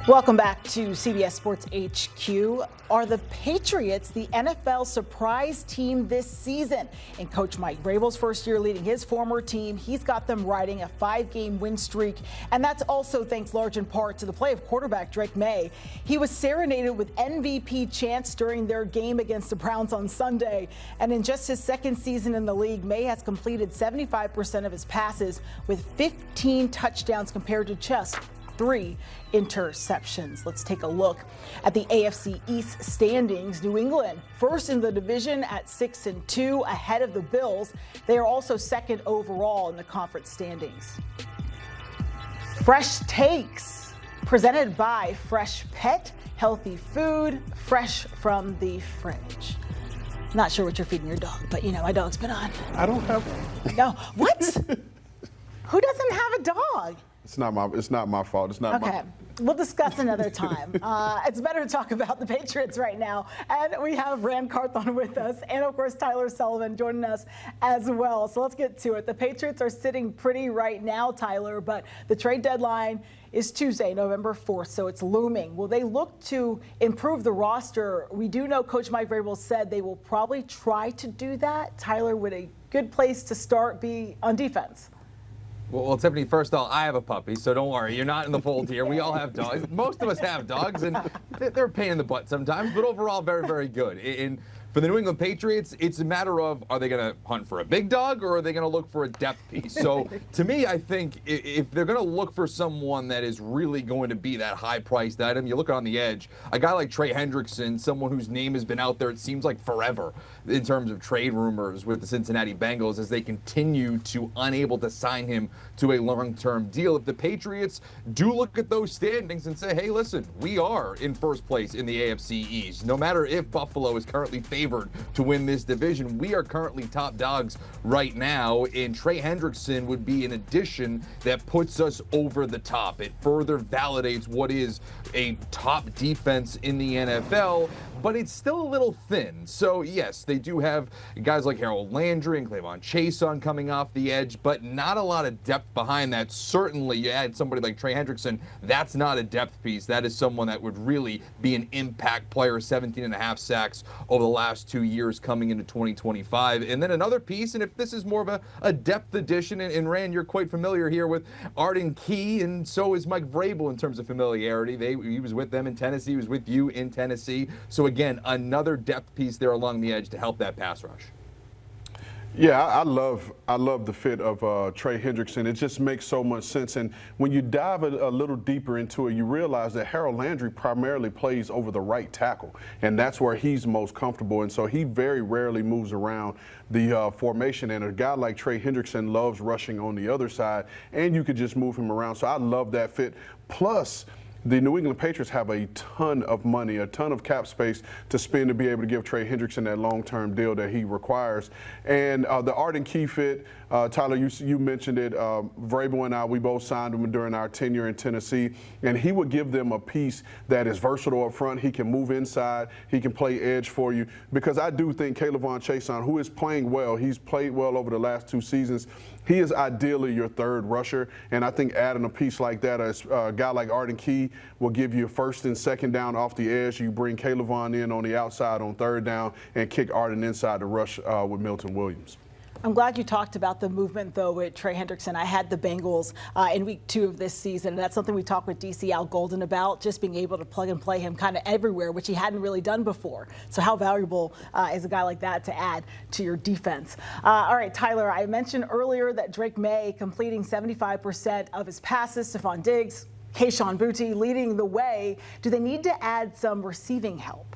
Welcome back to CBS Sports HQ. Are the Patriots the NFL surprise team this season? In Coach Mike Vrabel's first year leading his former team, he's got them riding a 5-game win streak, and that's also thanks large in part to the play of quarterback Drake May. He was serenaded with MVP chants during their game against the Browns on Sunday, and in just his second season in the league, May has completed 75% of his passes with 15 touchdowns compared to just 3 interceptions. Let's take a look at the AFC East standings. New England first in the division at 6-2, ahead of the Bills. They are also second overall in the conference standings. Fresh Takes, presented by Fresh Pet, healthy food, fresh from the fridge. Not sure what you're feeding your dog, but you know, my dog's been on. I don't have one. No, what? Who doesn't have a dog? It's not my fault. It's not okay. We'll discuss another time. It's better to talk about the Patriots right now. And we have Rand Carthon with us, and of course Tyler Sullivan joining us as well. So let's get to it. The Patriots are sitting pretty right now, Tyler, but the trade deadline is Tuesday, November 4th, so it's looming. Will they look to improve the roster? We do know Coach Mike Vrabel said they will probably try to do that. Tyler, would a good place to start be on defense? Well, Tiffany, first of all, I have a puppy, so don't worry. You're not in the fold here. We all have dogs. Most of us have dogs, and they're a pain in the butt sometimes, but overall, very, very good. And for the New England Patriots, it's a matter of, are they going to hunt for a big dog, or are they going to look for a depth piece? So, to me, I think if they're going to look for someone that is really going to be that high-priced item, you look on the edge, a guy like Trey Hendrickson, someone whose name has been out there, it seems like forever, in terms of trade rumors with the Cincinnati Bengals as they continue to unable to sign him to a long-term deal. If the Patriots do look at those standings and say, hey, listen, we are in first place in the AFC East. No matter if Buffalo is currently favored to win this division, we are currently top dogs right now, and Trey Hendrickson would be an addition that puts us over the top. It further validates what is a top defense in the NFL, but it's still a little thin. So yes, they do have guys like Harold Landry and Clavon Chason coming off the edge, but not a lot of depth behind that. Certainly you add somebody like Trey Hendrickson, that's not a depth piece. That is someone that would really be an impact player, 17.5 sacks over the last 2 years coming into 2025. And then another piece, and if this is more of a depth addition, and Rand, you're quite familiar here with Arden Key, and so is Mike Vrabel in terms of familiarity. He was with them in Tennessee, he was with you in Tennessee. So again, another depth piece there along the edge to help that pass rush. Yeah, I love the fit of Trey Hendrickson. It just makes so much sense. And when you dive a little deeper into it, you realize that Harold Landry primarily plays over the right tackle, and that's where he's most comfortable. And so he very rarely moves around the formation. And a guy like Trey Hendrickson loves rushing on the other side, and you could just move him around. So I love that fit. Plus, the New England Patriots have a ton of money, a ton of cap space to spend to be able to give Trey Hendrickson that long-term deal that he requires. And the Arden Key fit, Tyler, you mentioned it. Vrabel and I, we both signed him during our tenure in Tennessee, and he would give them a piece that is versatile up front. He can move inside. He can play edge for you, because I do think Clavon Chason, who is playing well, he's played well over the last 2 seasons. He is ideally your third rusher, and I think adding a piece like that, a guy like Arden Key, will give you first and second down off the edge. You bring Clavon in on the outside on third down and kick Arden inside to rush with Milton Williams. I'm glad you talked about the movement, though, with Trey Hendrickson. I had the Bengals in week 2 of this season, and that's something we talked with DC Al Golden about, just being able to plug and play him kind of everywhere, which he hadn't really done before. So how valuable is a guy like that to add to your defense? All right, Tyler, I mentioned earlier that Drake May completing 75% of his passes, Stephon Diggs, Kayshon Boutte leading the way. Do they need to add some receiving help?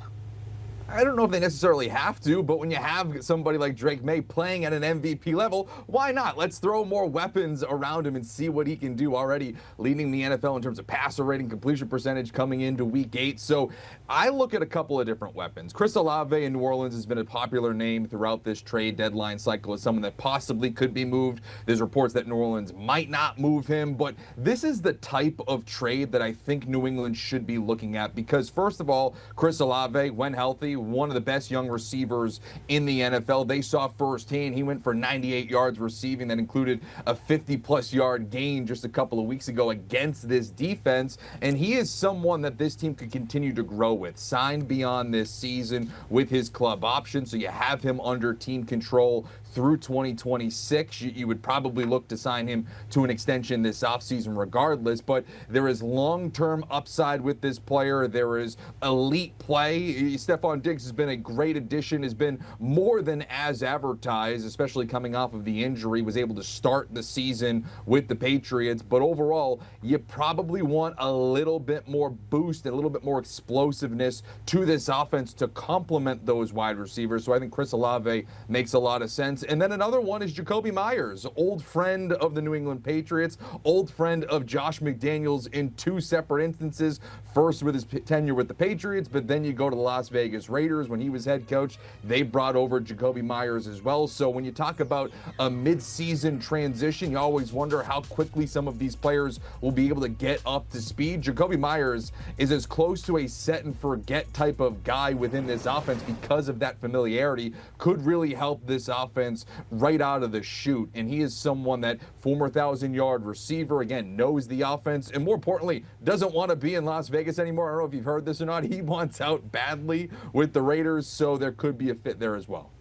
I don't know if they necessarily have to, but when you have somebody like Drake May playing at an MVP level, why not? Let's throw more weapons around him and see what he can do. Already leading the NFL in terms of passer rating, completion percentage coming into week 8. So I look at a couple of different weapons. Chris Olave in New Orleans has been a popular name throughout this trade deadline cycle as someone that possibly could be moved. There's reports that New Orleans might not move him, but this is the type of trade that I think New England should be looking at, because first of all, Chris Olave, when healthy, one of the best young receivers in the NFL. They saw firsthand he went for 98 yards receiving. That included a 50-plus yard gain just a couple of weeks ago against this defense. And he is someone that this team could continue to grow with. Signed beyond this season with his club option, so you have him under team control through 2026. You would probably look to sign him to an extension this offseason regardless, but there is long-term upside with this player. There is elite play. Stephon Diggs has been a great addition, has been more than as advertised, especially coming off of the injury, was able to start the season with the Patriots, but overall, you probably want a little bit more boost and a little bit more explosiveness to this offense to complement those wide receivers, so I think Chris Olave makes a lot of sense. And then another one is Jakobi Meyers, old friend of the New England Patriots, old friend of Josh McDaniels in two separate instances. First with his tenure with the Patriots, but then you go to the Las Vegas Raiders when he was head coach. They brought over Jakobi Meyers as well. So when you talk about a mid-season transition, you always wonder how quickly some of these players will be able to get up to speed. Jakobi Meyers is as close to a set-and-forget type of guy within this offense because of that familiarity. Could really help this offense right out of the chute, and he is someone that former 1,000-yard receiver, again, knows the offense, and more importantly, doesn't want to be in Las Vegas anymore. I don't know if you've heard this or not. He wants out badly with the Raiders, so there could be a fit there as well.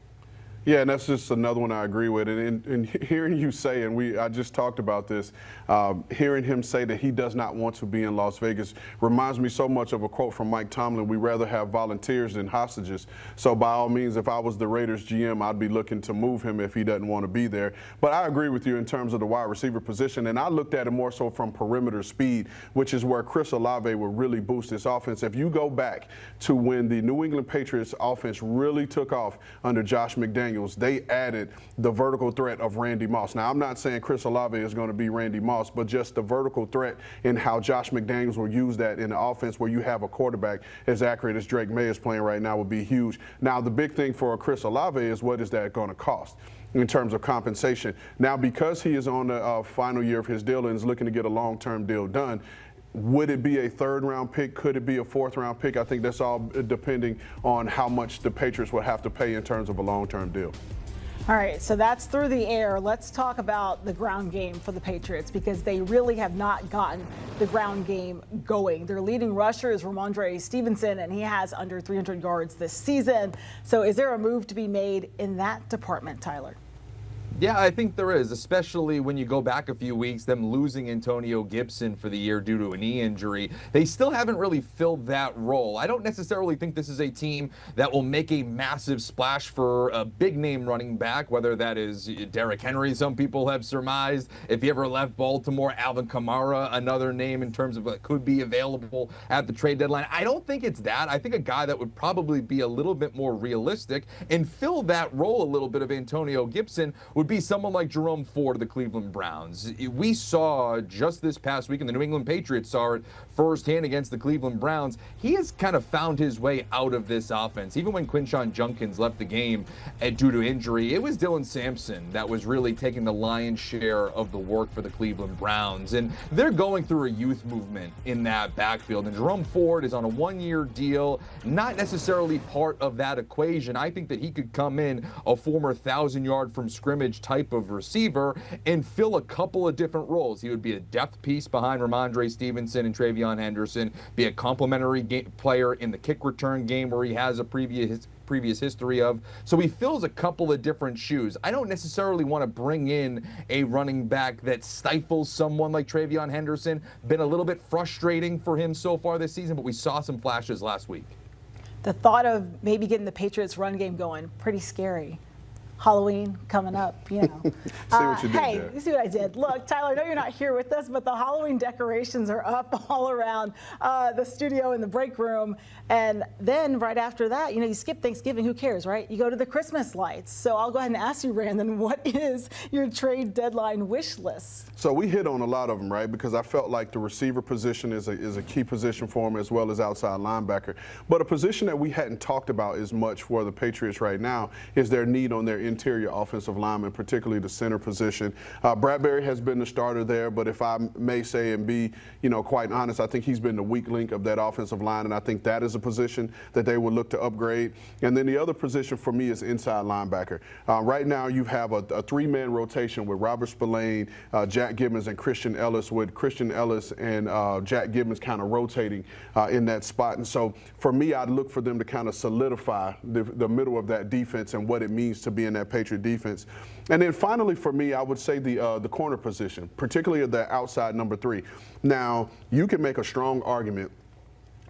Yeah, and that's just another one I agree with. And hearing you say, and I just talked about this, hearing him say that he does not want to be in Las Vegas reminds me so much of a quote from Mike Tomlin: "We'd rather have volunteers than hostages." So by all means, if I was the Raiders GM, I'd be looking to move him if he doesn't want to be there. But I agree with you in terms of the wide receiver position, and I looked at it more so from perimeter speed, which is where Chris Olave will really boost this offense. If you go back to when the New England Patriots offense really took off under Josh McDaniels, they added the vertical threat of Randy Moss. Now, I'm not saying Chris Olave is going to be Randy Moss, but just the vertical threat and how Josh McDaniels will use that in the offense where you have a quarterback as accurate as Drake May is playing right now would be huge. Now, the big thing for Chris Olave is what is that going to cost in terms of compensation. Now, because he is on the final year of his deal and is looking to get a long-term deal done, would it be a third-round pick? Could it be a fourth-round pick? I think that's all depending on how much the Patriots would have to pay in terms of a long-term deal. All right, so that's through the air. Let's talk about the ground game for the Patriots because they really have not gotten the ground game going. Their leading rusher is Ramondre Stevenson, and he has under 300 yards this season. So is there a move to be made in that department, Tyler? Yeah, I think there is, especially when you go back a few weeks, them losing Antonio Gibson for the year due to a knee injury. They still haven't really filled that role. I don't necessarily think this is a team that will make a massive splash for a big-name running back, whether that is Derrick Henry, some people have surmised. If he ever left Baltimore, Alvin Kamara, another name in terms of what could be available at the trade deadline. I don't think it's that. I think a guy that would probably be a little bit more realistic and fill that role a little bit of Antonio Gibson would be someone like Jerome Ford of the Cleveland Browns. We saw just this past week, and the New England Patriots saw it firsthand against the Cleveland Browns. He has kind of found his way out of this offense. Even when Quinshon Judkins left the game due to injury, it was Dylan Sampson that was really taking the lion's share of the work for the Cleveland Browns. And they're going through a youth movement in that backfield. And Jerome Ford is on a one-year deal, not necessarily part of that equation. I think that he could come in a former 1,000-yard from scrimmage type of receiver and fill a couple of different roles. He would be a depth piece behind Ramondre Stevenson and Travion Henderson, be a complementary player in the kick return game where he has a previous history of. So he fills a couple of different shoes. I don't necessarily want to bring in a running back that stifles someone like Travion Henderson. Been a little bit frustrating for him so far this season, but we saw some flashes last week. The thought of maybe getting the Patriots run game going, pretty scary. Halloween coming up, you know. See what you did hey, there. You see what I did? Look, Tyler, I know you're not here with us, but the Halloween decorations are up all around the studio and the break room. And then right after that, you know, you skip Thanksgiving, who cares, right? You go to the Christmas lights. So I'll go ahead and ask you, Brandon, what is your trade deadline wish list? So we hit on a lot of them, right? Because I felt like the receiver position is a key position for him, as well as outside linebacker. But a position that we hadn't talked about as much for the Patriots right now is their need on their interior offensive linemen, particularly the center position. Bradbury has been the starter there, but if I may say and be, quite honest, I think he's been the weak link of that offensive line, and I think that is a position that they would look to upgrade. And then the other position for me is inside linebacker. Right now you have a three-man rotation with Robert Spillane, Jack Gibbons, and Christian Ellis, with Christian Ellis and Jack Gibbons kind of rotating in that spot. And so for me, I'd look for them to kind of solidify the middle of that defense and what it means to be in that Patriot defense. And then finally for me, I would say the corner position, particularly the outside number 3. Now, you can make a strong argument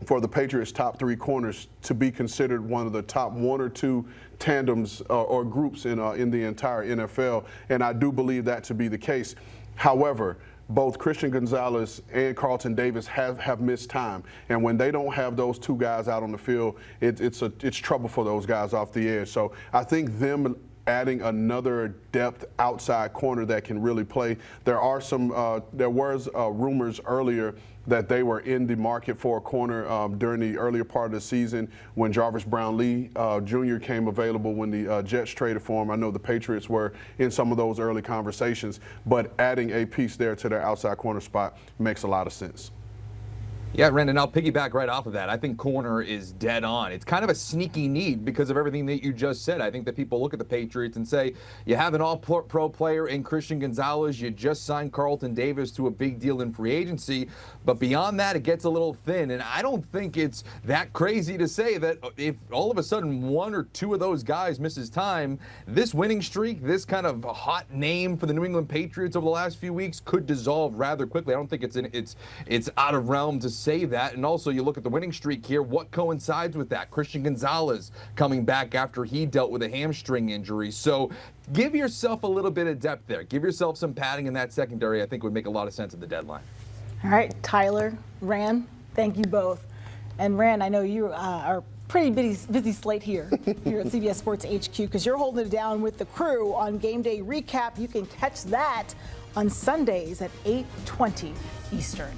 for the Patriots' top 3 corners to be considered one of the top 1 or 2 tandems or groups in the entire NFL, and I do believe that to be the case. However, both Christian Gonzalez and Carlton Davis have missed time, and when they don't have those 2 guys out on the field, it's trouble for those guys off the edge. So I think them adding another depth outside corner that can really play. There was rumors earlier that they were in the market for a corner during the earlier part of the season when Jarvis Brown-Lee Jr. came available when the Jets traded for him. I know the Patriots were in some of those early conversations, but adding a piece there to their outside corner spot makes a lot of sense. Yeah, Brandon, I'll piggyback right off of that. I think corner is dead on. It's kind of a sneaky need because of everything that you just said. I think that people look at the Patriots and say, you have an all-pro player in Christian Gonzalez. You just signed Carlton Davis to a big deal in free agency. But beyond that, it gets a little thin. And I don't think it's that crazy to say that if all of a sudden 1 or 2 of those guys misses time, this winning streak, this kind of hot name for the New England Patriots over the last few weeks could dissolve rather quickly. I don't think it's out of realm to say that. And also, you look at the winning streak here, what coincides with that? Christian Gonzalez coming back after he dealt with a hamstring injury. So give yourself a little bit of depth there. Give yourself some padding in that secondary. I think would make a lot of sense at the deadline. All right, Tyler, Ran, thank you both. And Ran, I know you are pretty busy slate here at CBS Sports HQ because you're holding it down with the crew on Game Day Recap. You can catch that on Sundays at 8:20 Eastern.